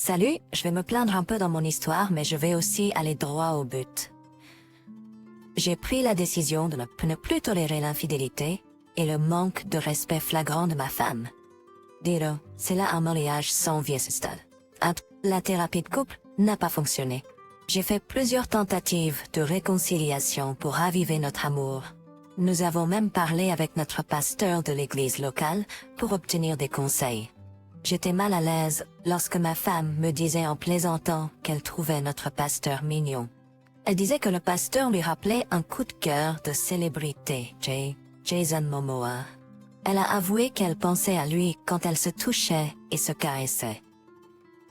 Salut, je vais me plaindre un peu dans mon histoire, mais je vais aussi aller droit au but. J'ai pris la décision de ne plus tolérer l'infidélité et le manque de respect flagrant de ma femme. Dis-le, c'est là un mariage sans vie à ce stade. La thérapie de couple n'a pas fonctionné. J'ai fait plusieurs tentatives de réconciliation pour raviver notre amour. Nous avons même parlé avec notre pasteur de l'église locale pour obtenir des conseils. J'étais mal à l'aise lorsque ma femme me disait en plaisantant qu'elle trouvait notre pasteur mignon. Elle disait que le pasteur lui rappelait un coup de cœur de célébrité, Jason Momoa. Elle a avoué qu'elle pensait à lui quand elle se touchait et se caressait.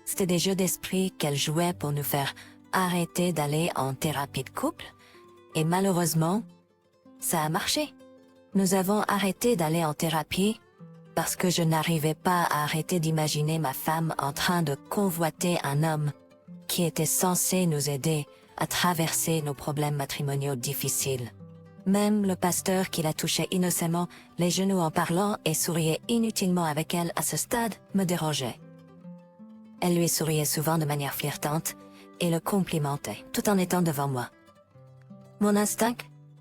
C'était des jeux d'esprit qu'elle jouait pour nous faire arrêter d'aller en thérapie de couple, et malheureusement, ça a marché. Nous avons arrêté d'aller en thérapie parce que je n'arrivais pas à arrêter d'imaginer ma femme en train de convoiter un homme qui était censé nous aider à traverser nos problèmes matrimoniaux difficiles. Même le pasteur qui la touchait innocemment les genoux en parlant et souriait inutilement avec elle à ce stade me dérangeait. Elle lui souriait souvent de manière flirtante et le complimentait tout en étant devant moi. Mon instinct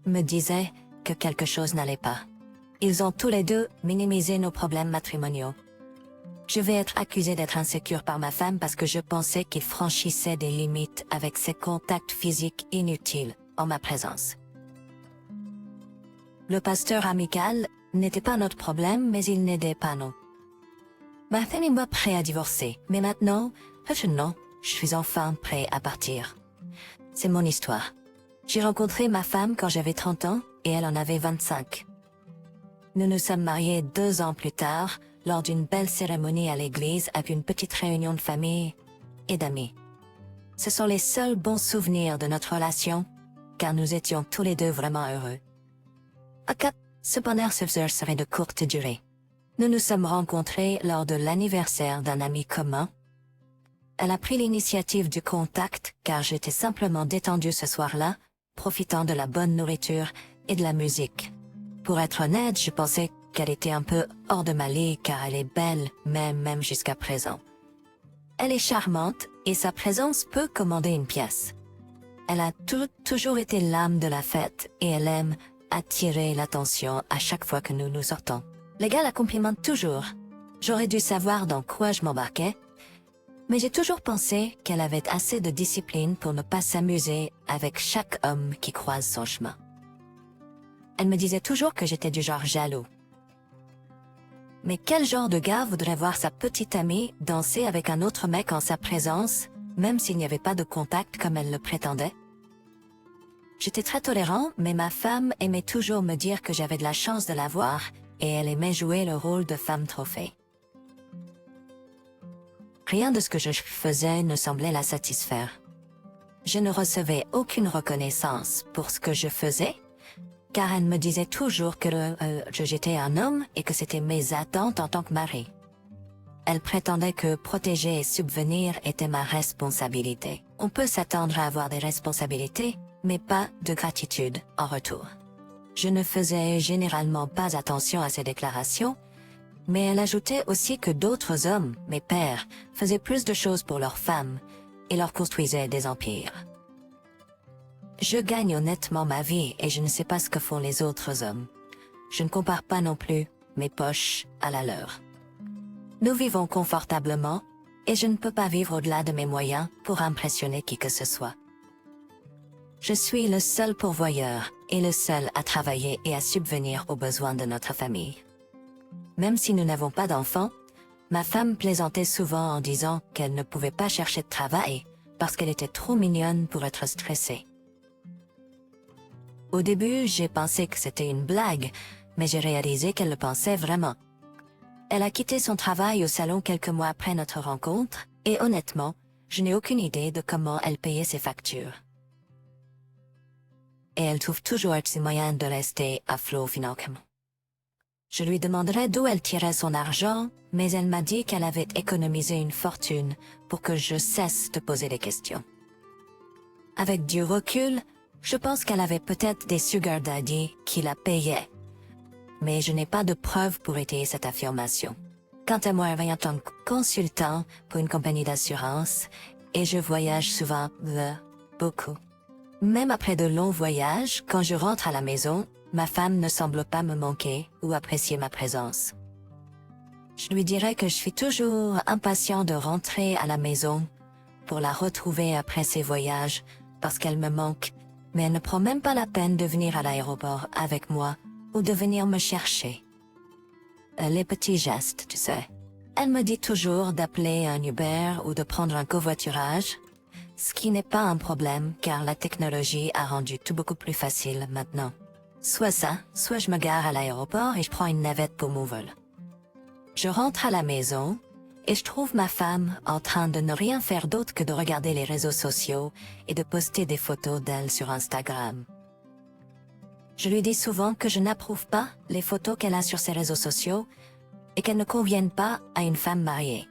me disait que quelque chose n'allait pas. Ils ont tous les deux minimisé nos problèmes matrimoniaux. Je vais être accusée d'être insécure par ma femme parce que je pensais qu'il franchissait des limites avec ses contacts physiques inutiles en ma présence. Le pasteur amical n'était pas notre problème, mais il n'aidait pas non. Ma femme est pas prêt à divorcer, mais maintenant, non, je suis enfin prêt à partir. C'est mon histoire. J'ai rencontré ma femme quand j'avais 30 ans et elle en avait 25. Nous nous sommes mariés 2 ans plus tard, lors d'une belle cérémonie à l'église avec une petite réunion de famille et d'amis. Ce sont les seuls bons souvenirs de notre relation, car nous étions tous les deux vraiment heureux. Cependant, ce serait de courte durée. Nous nous sommes rencontrés lors de l'anniversaire d'un ami commun. Elle a pris l'initiative du contact car j'étais simplement détendue ce soir-là, profitant de la bonne nourriture et de la musique. Pour être honnête, je pensais qu'elle était un peu hors de ma ligue car elle est belle, même jusqu'à présent. Elle est charmante et sa présence peut commander une pièce. Elle a toujours été l'âme de la fête et elle aime attirer l'attention à chaque fois que nous nous sortons. Les gars la complimentent toujours. J'aurais dû savoir dans quoi je m'embarquais, mais j'ai toujours pensé qu'elle avait assez de discipline pour ne pas s'amuser avec chaque homme qui croise son chemin. Elle me disait toujours que j'étais du genre jaloux. Mais quel genre de gars voudrait voir sa petite amie danser avec un autre mec en sa présence, même s'il n'y avait pas de contact comme elle le prétendait? J'étais très tolérant, mais ma femme aimait toujours me dire que j'avais de la chance de la voir, et elle aimait jouer le rôle de femme trophée. Rien de ce que je faisais ne semblait la satisfaire. Je ne recevais aucune reconnaissance pour ce que je faisais, car elle me disait toujours que j'étais un homme et que c'était mes attentes en tant que mari. Elle prétendait que protéger et subvenir était ma responsabilité. On peut s'attendre à avoir des responsabilités, mais pas de gratitude en retour. Je ne faisais généralement pas attention à ces déclarations, mais elle ajoutait aussi que d'autres hommes, mes pères, faisaient plus de choses pour leurs femmes et leur construisaient des empires. Je gagne honnêtement ma vie et je ne sais pas ce que font les autres hommes. Je ne compare pas non plus mes poches à la leur. Nous vivons confortablement et je ne peux pas vivre au-delà de mes moyens pour impressionner qui que ce soit. Je suis le seul pourvoyeur et le seul à travailler et à subvenir aux besoins de notre famille. Même si nous n'avons pas d'enfants, ma femme plaisantait souvent en disant qu'elle ne pouvait pas chercher de travail parce qu'elle était trop mignonne pour être stressée. Au début, j'ai pensé que c'était une blague, mais j'ai réalisé qu'elle le pensait vraiment. Elle a quitté son travail au salon quelques mois après notre rencontre, et honnêtement, je n'ai aucune idée de comment elle payait ses factures. Et elle trouve toujours ses moyens de rester à flot financièrement. Je lui demanderai d'où elle tirait son argent, mais elle m'a dit qu'elle avait économisé une fortune pour que je cesse de poser des questions. Avec du recul, je pense qu'elle avait peut-être des sugar daddy qui la payaient, mais je n'ai pas de preuves pour étayer cette affirmation. Quant à moi, je travaille en tant que consultant pour une compagnie d'assurance et je voyage souvent, beaucoup. Même après de longs voyages, quand je rentre à la maison, ma femme ne semble pas me manquer ou apprécier ma présence. Je lui dirais que je suis toujours impatient de rentrer à la maison pour la retrouver après ses voyages parce qu'elle me manque, mais elle ne prend même pas la peine de venir à l'aéroport avec moi ou de venir me chercher. Les petits gestes, tu sais. Elle me dit toujours d'appeler un Uber ou de prendre un covoiturage, ce qui n'est pas un problème car la technologie a rendu tout beaucoup plus facile maintenant. Soit ça, soit je me gare à l'aéroport et je prends une navette pour mon vol. Je rentre à la maison et je trouve ma femme en train de ne rien faire d'autre que de regarder les réseaux sociaux et de poster des photos d'elle sur Instagram. Je lui dis souvent que je n'approuve pas les photos qu'elle a sur ses réseaux sociaux et qu'elles ne conviennent pas à une femme mariée.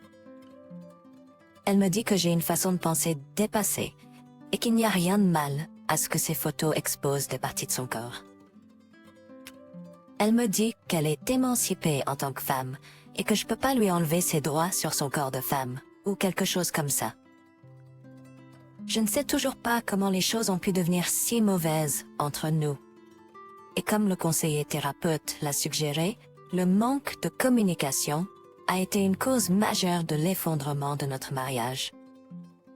Elle me dit que j'ai une façon de penser dépassée et qu'il n'y a rien de mal à ce que ces photos exposent des parties de son corps. Elle me dit qu'elle est émancipée en tant que femme et que je peux pas lui enlever ses droits sur son corps de femme, ou quelque chose comme ça. Je ne sais toujours pas comment les choses ont pu devenir si mauvaises entre nous. Et comme le conseiller thérapeute l'a suggéré, le manque de communication a été une cause majeure de l'effondrement de notre mariage.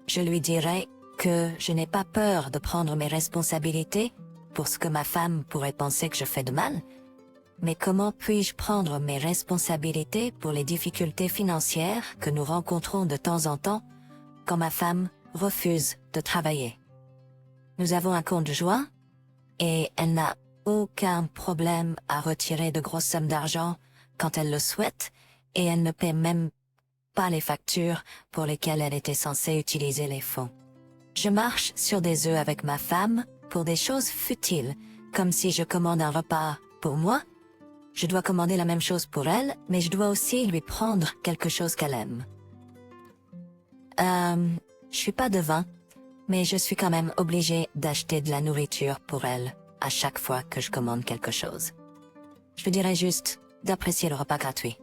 Je lui dirais que je n'ai pas peur de prendre mes responsabilités pour ce que ma femme pourrait penser que je fais de mal, mais comment puis-je prendre mes responsabilités pour les difficultés financières que nous rencontrons de temps en temps quand ma femme refuse de travailler? Nous avons un compte joint et elle n'a aucun problème à retirer de grosses sommes d'argent quand elle le souhaite et elle ne paie même pas les factures pour lesquelles elle était censée utiliser les fonds. Je marche sur des œufs avec ma femme pour des choses futiles, comme si je commande un repas pour moi. Je dois commander la même chose pour elle, mais je dois aussi lui prendre quelque chose qu'elle aime. Je suis pas devin, mais je suis quand même obligée d'acheter de la nourriture pour elle à chaque fois que je commande quelque chose. Je lui dirais juste d'apprécier le repas gratuit.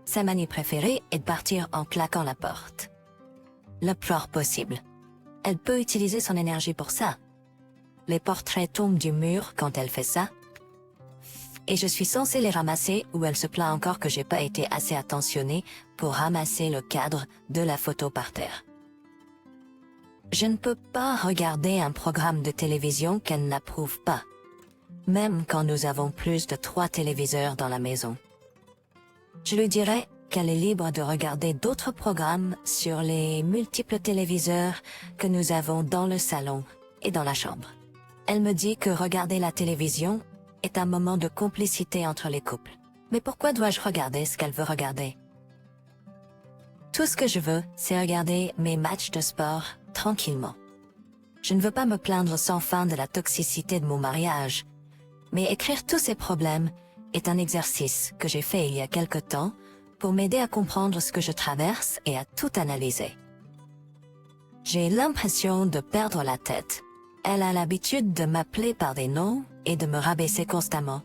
Sa manie préférée est de partir en claquant la porte. Le plus rare possible. Elle peut utiliser son énergie pour ça. Les portraits tombent du mur quand elle fait ça, et je suis censée les ramasser ou elle se plaint encore que j'ai pas été assez attentionnée pour ramasser le cadre de la photo par terre. Je ne peux pas regarder un programme de télévision qu'elle n'approuve pas, même quand nous avons plus de 3 téléviseurs dans la maison. Je lui dirais qu'elle est libre de regarder d'autres programmes sur les multiples téléviseurs que nous avons dans le salon et dans la chambre. Elle me dit que regarder la télévision est un moment de complicité entre les couples. Mais pourquoi dois-je regarder ce qu'elle veut regarder? Tout ce que je veux, c'est regarder mes matchs de sport tranquillement. Je ne veux pas me plaindre sans fin de la toxicité de mon mariage, mais écrire tous ces problèmes est un exercice que j'ai fait il y a quelque temps pour m'aider à comprendre ce que je traverse et à tout analyser. J'ai l'impression de perdre la tête. Elle a l'habitude de m'appeler par des noms et de me rabaisser constamment.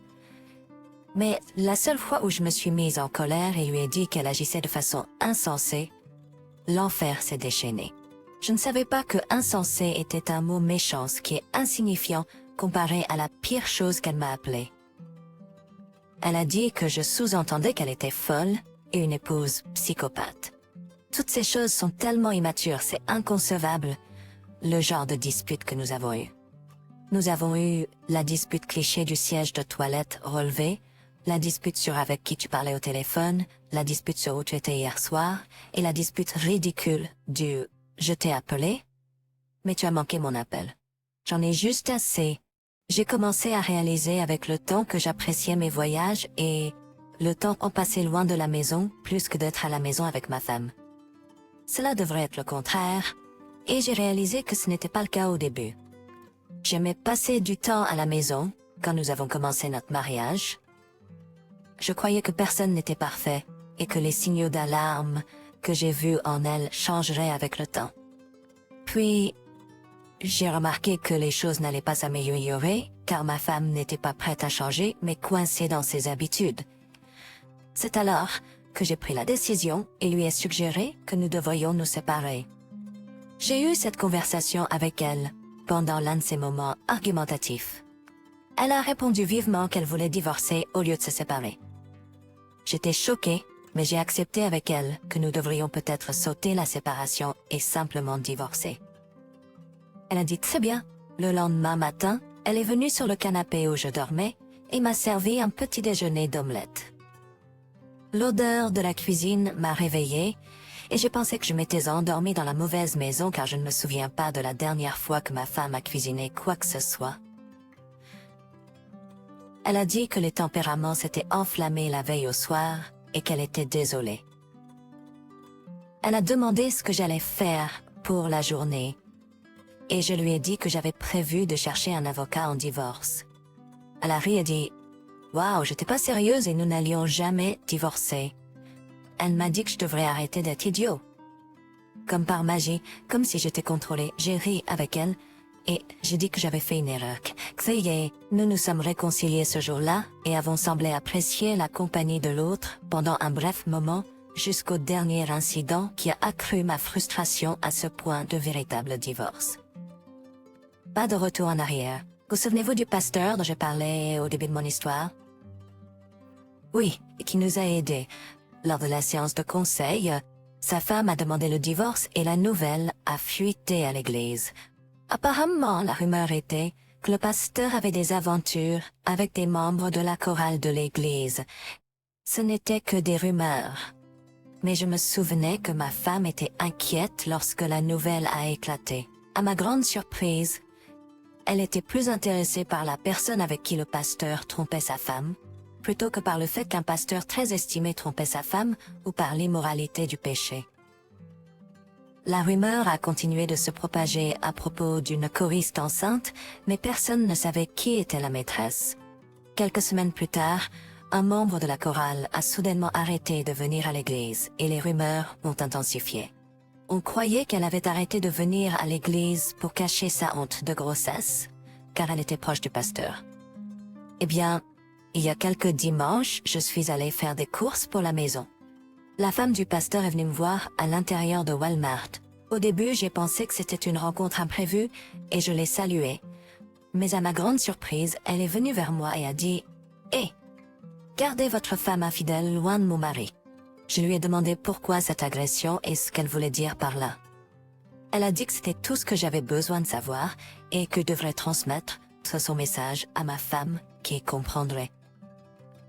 Mais la seule fois où je me suis mise en colère et lui ai dit qu'elle agissait de façon insensée, l'enfer s'est déchaîné. Je ne savais pas que insensé était un mot méchant, ce qui est insignifiant comparé à la pire chose qu'elle m'a appelée. Elle a dit que je sous-entendais qu'elle était folle et une épouse psychopathe. Toutes ces choses sont tellement immatures, c'est inconcevable, le genre de dispute que nous avons eu. Nous avons eu la dispute cliché du siège de toilette relevé, la dispute sur avec qui tu parlais au téléphone, la dispute sur où tu étais hier soir, et la dispute ridicule du « je t'ai appelé, mais tu as manqué mon appel ». J'en ai juste assez. J'ai commencé à réaliser avec le temps que j'appréciais mes voyages et le temps en passé loin de la maison plus que d'être à la maison avec ma femme. Cela devrait être le contraire, et j'ai réalisé que ce n'était pas le cas au début. J'aimais passer du temps à la maison quand nous avons commencé notre mariage. Je croyais que personne n'était parfait et que les signaux d'alarme que j'ai vus en elle changeraient avec le temps. Puis, j'ai remarqué que les choses n'allaient pas s'améliorer car ma femme n'était pas prête à changer mais coincée dans ses habitudes. C'est alors que j'ai pris la décision et lui ai suggéré que nous devrions nous séparer. J'ai eu cette conversation avec elle pendant l'un de ces moments argumentatifs. Elle a répondu vivement qu'elle voulait divorcer au lieu de se séparer. J'étais choquée, mais j'ai accepté avec elle que nous devrions peut-être sauter la séparation et simplement divorcer. Elle a dit très bien. Le lendemain matin, elle est venue sur le canapé où je dormais et m'a servi un petit déjeuner d'omelette. L'odeur de la cuisine m'a réveillée et j'ai pensé que je m'étais endormie dans la mauvaise maison car je ne me souviens pas de la dernière fois que ma femme a cuisiné quoi que ce soit. Elle a dit que les tempéraments s'étaient enflammés la veille au soir et qu'elle était désolée. Elle a demandé ce que j'allais faire pour la journée et je lui ai dit que j'avais prévu de chercher un avocat en divorce. Elle a ri et dit « Waouh, j'étais pas sérieuse et nous n'allions jamais divorcer. » Elle m'a dit que je devrais arrêter d'être idiot. Comme par magie, comme si j'étais contrôlée, j'ai ri avec elle et j'ai dit que j'avais fait une erreur. Ça y est, nous nous sommes réconciliés ce jour-là et avons semblé apprécier la compagnie de l'autre pendant un bref moment jusqu'au dernier incident qui a accru ma frustration à ce point de véritable divorce. Pas de retour en arrière. Vous souvenez-vous du pasteur dont j'ai parlé au début de mon histoire? Oui, qui nous a aidés. Lors de la séance de conseil, sa femme a demandé le divorce et la nouvelle a fuité à l'église. Apparemment, la rumeur était que le pasteur avait des aventures avec des membres de la chorale de l'église. Ce n'était que des rumeurs. Mais je me souvenais que ma femme était inquiète lorsque la nouvelle a éclaté. À ma grande surprise, elle était plus intéressée par la personne avec qui le pasteur trompait sa femme, plutôt que par le fait qu'un pasteur très estimé trompait sa femme ou par l'immoralité du péché. La rumeur a continué de se propager à propos d'une choriste enceinte, mais personne ne savait qui était la maîtresse. Quelques semaines plus tard, un membre de la chorale a soudainement arrêté de venir à l'église et les rumeurs ont intensifié. On croyait qu'elle avait arrêté de venir à l'église pour cacher sa honte de grossesse, car elle était proche du pasteur. Eh bien, il y a quelques dimanches, je suis allée faire des courses pour la maison. La femme du pasteur est venue me voir à l'intérieur de Walmart. Au début, j'ai pensé que c'était une rencontre imprévue et je l'ai saluée. Mais à ma grande surprise, elle est venue vers moi et a dit « Hé, gardez votre femme infidèle loin de mon mari. » Je lui ai demandé pourquoi cette agression et ce qu'elle voulait dire par là. Elle a dit que c'était tout ce que j'avais besoin de savoir et que je devrais transmettre son message à ma femme qui comprendrait.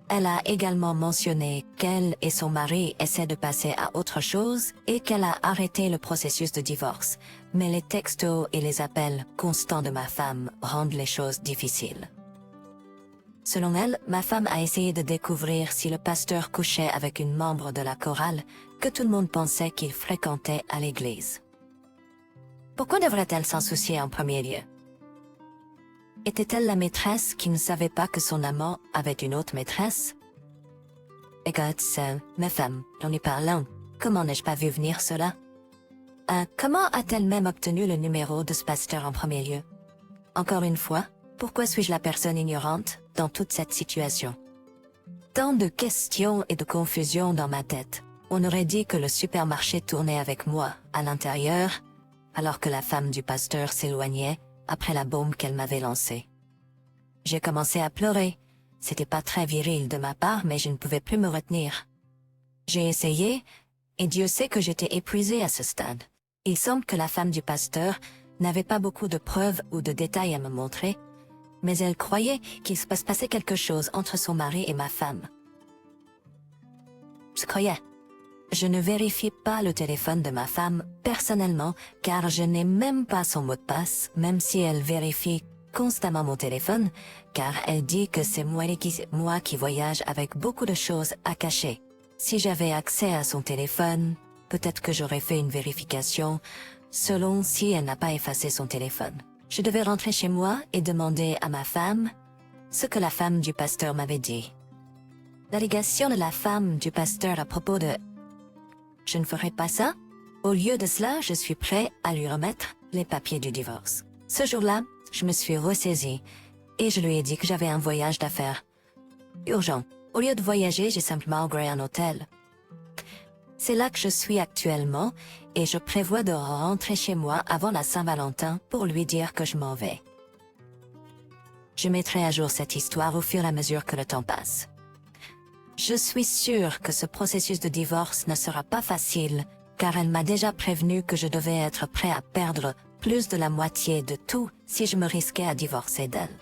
Elle a également mentionné qu'elle et son mari essaient de passer à autre chose et qu'elle a arrêté le processus de divorce. Mais les textos et les appels constants de ma femme rendent les choses difficiles. Selon elle, ma femme a essayé de découvrir si le pasteur couchait avec une membre de la chorale que tout le monde pensait qu'il fréquentait à l'église. Pourquoi devrait-elle s'en soucier en premier lieu? Était-elle la maîtresse qui ne savait pas que son amant avait une autre maîtresse? Écoute, c'est ma femme, dont nous parlons. Comment n'ai-je pas vu venir cela? Comment a-t-elle même obtenu le numéro de ce pasteur en premier lieu? Encore une fois, pourquoi suis-je la personne ignorante dans toute cette situation? Tant de questions et de confusion dans ma tête. On aurait dit que le supermarché tournait avec moi à l'intérieur, alors que la femme du pasteur s'éloignait après la bombe qu'elle m'avait lancée. J'ai commencé à pleurer. C'était pas très viril de ma part, mais je ne pouvais plus me retenir. J'ai essayé, et Dieu sait que j'étais épuisée à ce stade. Il semble que la femme du pasteur n'avait pas beaucoup de preuves ou de détails à me montrer, mais elle croyait qu'il se passait quelque chose entre son mari et ma femme. Je croyais. Je ne vérifie pas le téléphone de ma femme personnellement, car je n'ai même pas son mot de passe, même si elle vérifie constamment mon téléphone, car elle dit que c'est moi qui voyage avec beaucoup de choses à cacher. Si j'avais accès à son téléphone, peut-être que j'aurais fait une vérification, selon si elle n'a pas effacé son téléphone. Je devais rentrer chez moi et demander à ma femme ce que la femme du pasteur m'avait dit. L'allégation de la femme du pasteur à propos de « Je ne ferai pas ça », au lieu de cela, je suis prêt à lui remettre les papiers du divorce. Ce jour-là, je me suis ressaisie et je lui ai dit que j'avais un voyage d'affaires. Urgent. Au lieu de voyager, j'ai simplement loué un hôtel. C'est là que je suis actuellement et je prévois de rentrer chez moi avant la Saint-Valentin pour lui dire que je m'en vais. Je mettrai à jour cette histoire au fur et à mesure que le temps passe. Je suis sûre que ce processus de divorce ne sera pas facile, car elle m'a déjà prévenu que je devais être prêt à perdre plus de la moitié de tout si je me risquais à divorcer d'elle.